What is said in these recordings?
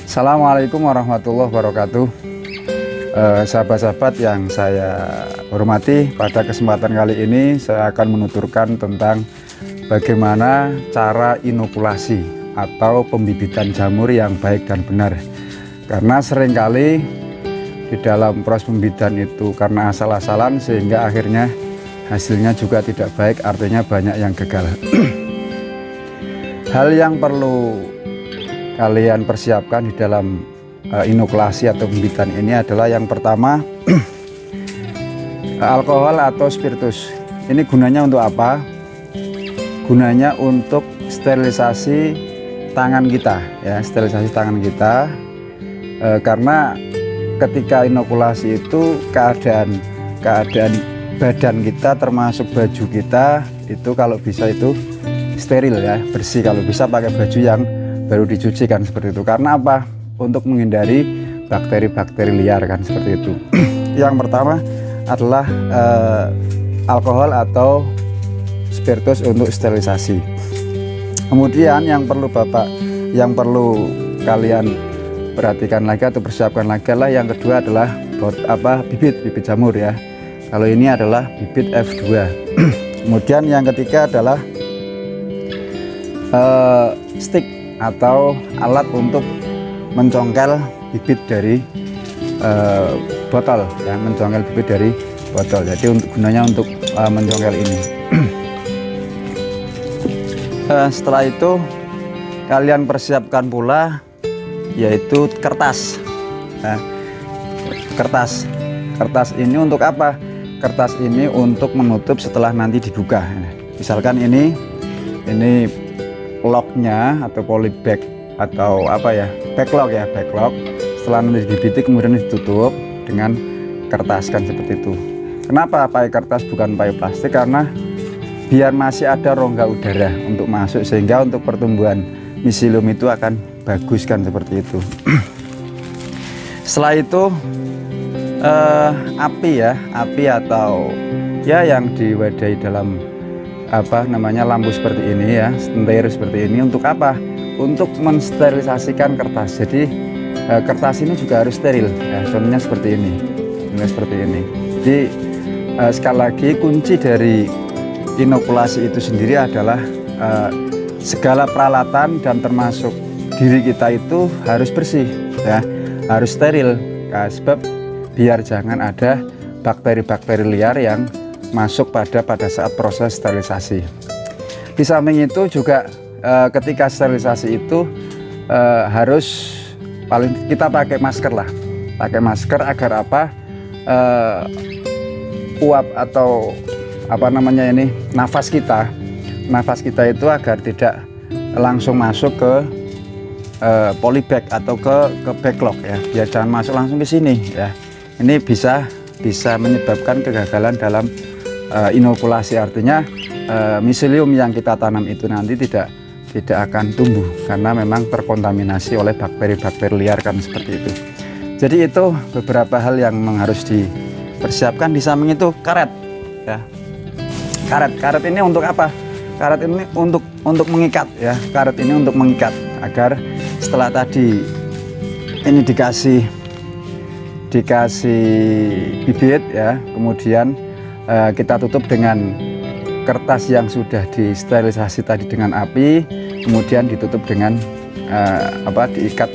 Assalamualaikum warahmatullahi wabarakatuh. Sahabat-sahabat yang saya hormati, pada kesempatan kali ini saya akan menuturkan tentang bagaimana cara inokulasi atau pembibitan jamur yang baik dan benar. Karena seringkali di dalam proses pembibitan itu karena asal-asalan sehingga akhirnya hasilnya juga tidak baik, artinya banyak yang gagal. Hal yang perlu kalian persiapkan di dalam inokulasi atau pembibitan ini adalah yang pertama alkohol atau spiritus. Ini gunanya untuk apa? Gunanya untuk sterilisasi tangan kita, ya, sterilisasi tangan kita. Karena ketika inokulasi itu keadaan badan kita termasuk baju kita itu kalau bisa itu steril, ya, bersih. Kalau bisa pakai baju yang baru dicuci kan, seperti itu. Karena apa? Untuk menghindari bakteri-bakteri liar kan, seperti itu. Yang pertama adalah alkohol atau spiritus untuk sterilisasi. Kemudian yang perlu kalian perhatikan lagi atau persiapkan lagi adalah yang kedua adalah bibit jamur, ya. Kalau ini adalah bibit F2. Kemudian yang ketiga adalah stick atau alat untuk mencongkel bibit dari botol, ya, mencongkel bibit dari botol. Jadi gunanya untuk mencongkel ini. Setelah itu kalian persiapkan pula yaitu kertas. Nah, kertas ini untuk apa? Kertas ini untuk menutup setelah nanti dibuka. Misalkan ini locknya atau polybag atau backlog, ya, backlog. Setelah nanti dibibiti kemudian ditutup dengan kertas kan, seperti itu. Kenapa pakai kertas bukan pakai plastik? Karena biar masih ada rongga udara untuk masuk, sehingga untuk pertumbuhan miselium itu akan bagus kan, seperti itu. Setelah itu api atau ya yang diwadahi dalam lampu seperti ini, ya, senter seperti ini. Untuk apa? Untuk mensterilisasikan kertas. Jadi kertas ini juga harus steril, ya. Contohnya seperti ini, Jadi sekali lagi kunci dari inokulasi itu sendiri adalah segala peralatan dan termasuk diri kita itu harus bersih, ya, harus steril. Nah, sebab biar jangan ada bakteri-bakteri liar yang masuk pada saat proses sterilisasi. Di samping itu juga ketika sterilisasi itu harus kita pakai masker lah, agar apa? Uap atau nafas kita itu agar tidak langsung masuk ke polybag atau ke backlog, ya, biar jangan masuk langsung ke sini, ya. Ini bisa menyebabkan kegagalan dalam inokulasi, artinya miselium yang kita tanam itu nanti tidak akan tumbuh karena memang terkontaminasi oleh bakteri-bakteri liar kan, seperti itu. Jadi itu beberapa hal yang harus dipersiapkan. Di samping itu karet, ya. Karet ini untuk apa? Karet ini untuk mengikat, ya. Karet ini untuk mengikat agar setelah tadi ini dikasih bibit, ya, kemudian kita tutup dengan kertas yang sudah disterilisasi tadi dengan api, kemudian ditutup dengan diikat,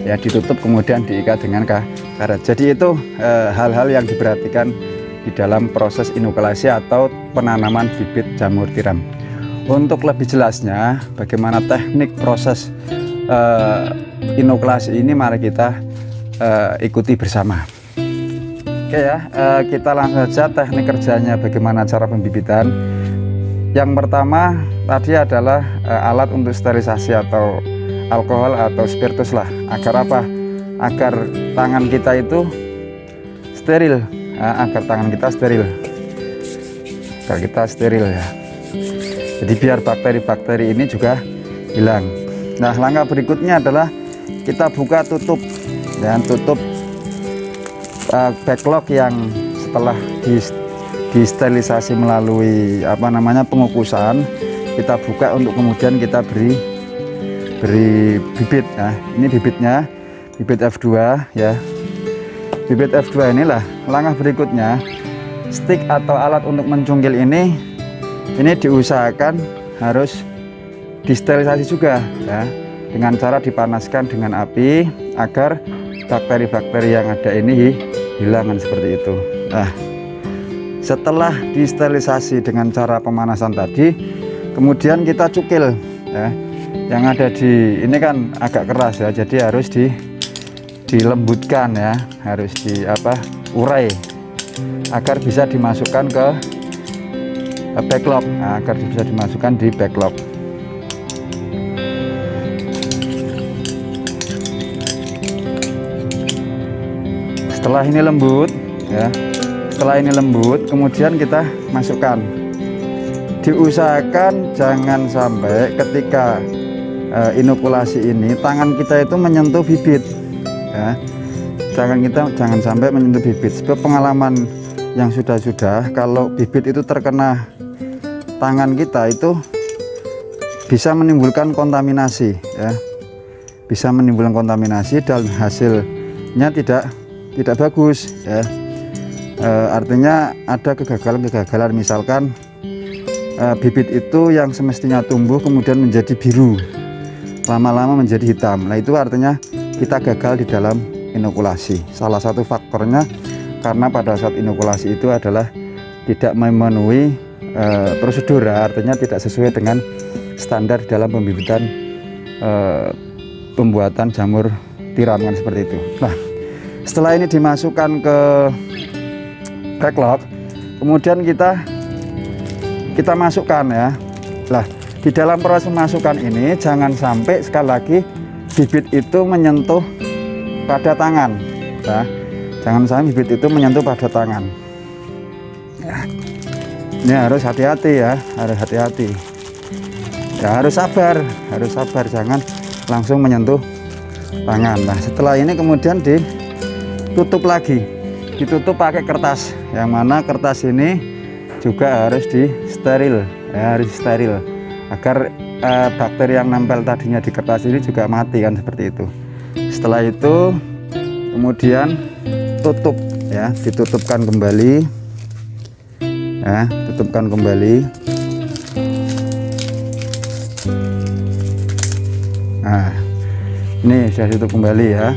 ya, ditutup kemudian diikat dengan karet. Jadi itu hal-hal yang diperhatikan di dalam proses inokulasi atau penanaman bibit jamur tiram. Untuk lebih jelasnya bagaimana teknik proses inokulasi ini, mari kita ikuti bersama. Oke, ya, kita langsung saja teknik kerjanya bagaimana cara pembibitan. Yang pertama tadi adalah alat untuk sterilisasi atau alkohol atau spiritus lah. Agar apa? Agar tangan kita itu steril, agar kita steril, ya. Jadi biar bakteri-bakteri ini juga hilang. Nah, langkah berikutnya adalah kita buka tutup, dan tutup backlog yang setelah disterilisasi melalui apa namanya pengukusan, kita buka untuk kemudian kita beri bibit. Nah, ini bibitnya, bibit F2 ya. Bibit F2 inilah langkah berikutnya. Stick atau alat untuk mencungkil ini diusahakan harus disterilisasi juga ya, dengan cara dipanaskan dengan api agar bakteri-bakteri yang ada ini hilang seperti itu. Nah, setelah disterilisasi dengan cara pemanasan tadi, kemudian kita cukil ya. Yang ada di ini kan agak keras ya, jadi harus dilembutkan ya, harus urai agar bisa dimasukkan ke backlog. Nah, agar bisa dimasukkan di backlog. Setelah ini lembut ya, setelah ini lembut kemudian kita masukkan. Diusahakan jangan sampai ketika inokulasi ini tangan kita itu menyentuh bibit ya. Jangan sampai menyentuh bibit, sebab pengalaman yang sudah kalau bibit itu terkena tangan kita itu bisa menimbulkan kontaminasi ya, bisa menimbulkan kontaminasi dan hasilnya tidak bagus ya. Artinya ada kegagalan, misalkan bibit itu yang semestinya tumbuh kemudian menjadi biru, lama-lama menjadi hitam. Nah, itu artinya kita gagal di dalam inokulasi. Salah satu faktornya karena pada saat inokulasi itu adalah tidak memenuhi prosedur, artinya tidak sesuai dengan standar dalam pembibitan pembuatan jamur tiram kan, seperti itu. Nah, setelah ini dimasukkan ke backlog, kemudian kita masukkan ya. Lah, di dalam proses masukkan ini jangan sampai sekali lagi bibit itu menyentuh pada tangan. Nah, jangan sampai bibit itu menyentuh pada tangan. Ya, ini harus hati-hati ya, harus hati-hati. Ya, harus sabar, jangan langsung menyentuh tangan. Nah, setelah ini kemudian ditutup lagi, ditutup pakai kertas, yang mana kertas ini juga harus disteril ya, harus steril agar bakteri yang nempel tadinya di kertas ini juga mati kan, seperti itu. Setelah itu kemudian tutup ya, ditutupkan kembali ya, tutupkan kembali. Nah, ini sudah ditutup kembali ya.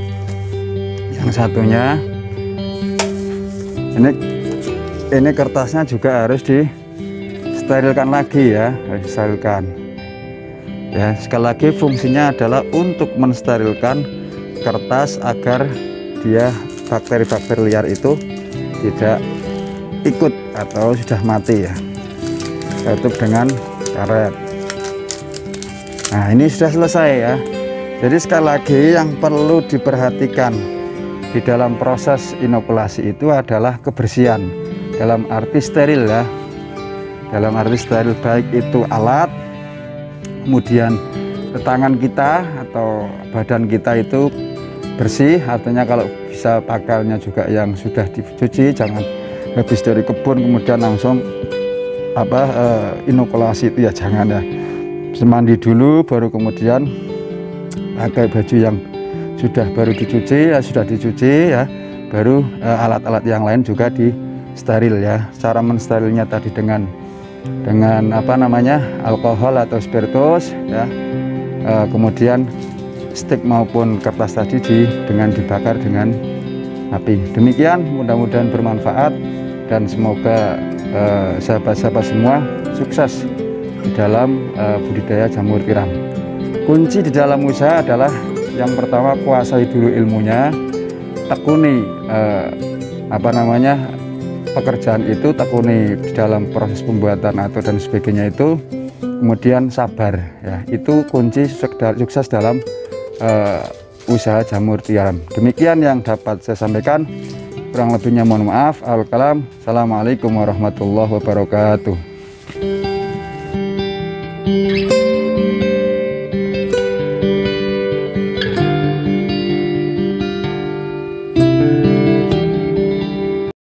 Yang satunya ini kertasnya juga harus disterilkan lagi ya, harus disterilkan ya. Sekali lagi fungsinya adalah untuk mensterilkan kertas agar dia bakteri-bakteri liar itu tidak ikut atau sudah mati ya. Tutup dengan karet. Nah, ini sudah selesai ya. Jadi sekali lagi yang perlu diperhatikan di dalam proses inokulasi itu adalah kebersihan, dalam arti steril ya, dalam arti steril, baik itu alat, kemudian tangan kita atau badan kita itu bersih, artinya kalau bisa pakalnya juga yang sudah dicuci, jangan habis dari kebun kemudian langsung inokulasi itu ya, jangan ya. Mandi dulu baru kemudian pakai baju yang sudah baru dicuci ya, sudah dicuci ya, baru alat-alat yang lain juga disteril ya. Cara mensterilnya tadi dengan alkohol atau spiritus ya, kemudian stick maupun kertas tadi dengan dibakar dengan api. Demikian, mudah-mudahan bermanfaat dan semoga sahabat-sahabat semua sukses di dalam budidaya jamur tiram. Kunci di dalam usaha adalah yang pertama, kuasai dulu ilmunya, tekuni pekerjaan itu, tekuni di dalam proses pembuatan atau dan sebagainya itu, kemudian sabar ya. Itu kunci sukses dalam usaha jamur tiram. Demikian yang dapat saya sampaikan, kurang lebihnya mohon maaf. Assalamualaikum warahmatullahi wabarakatuh.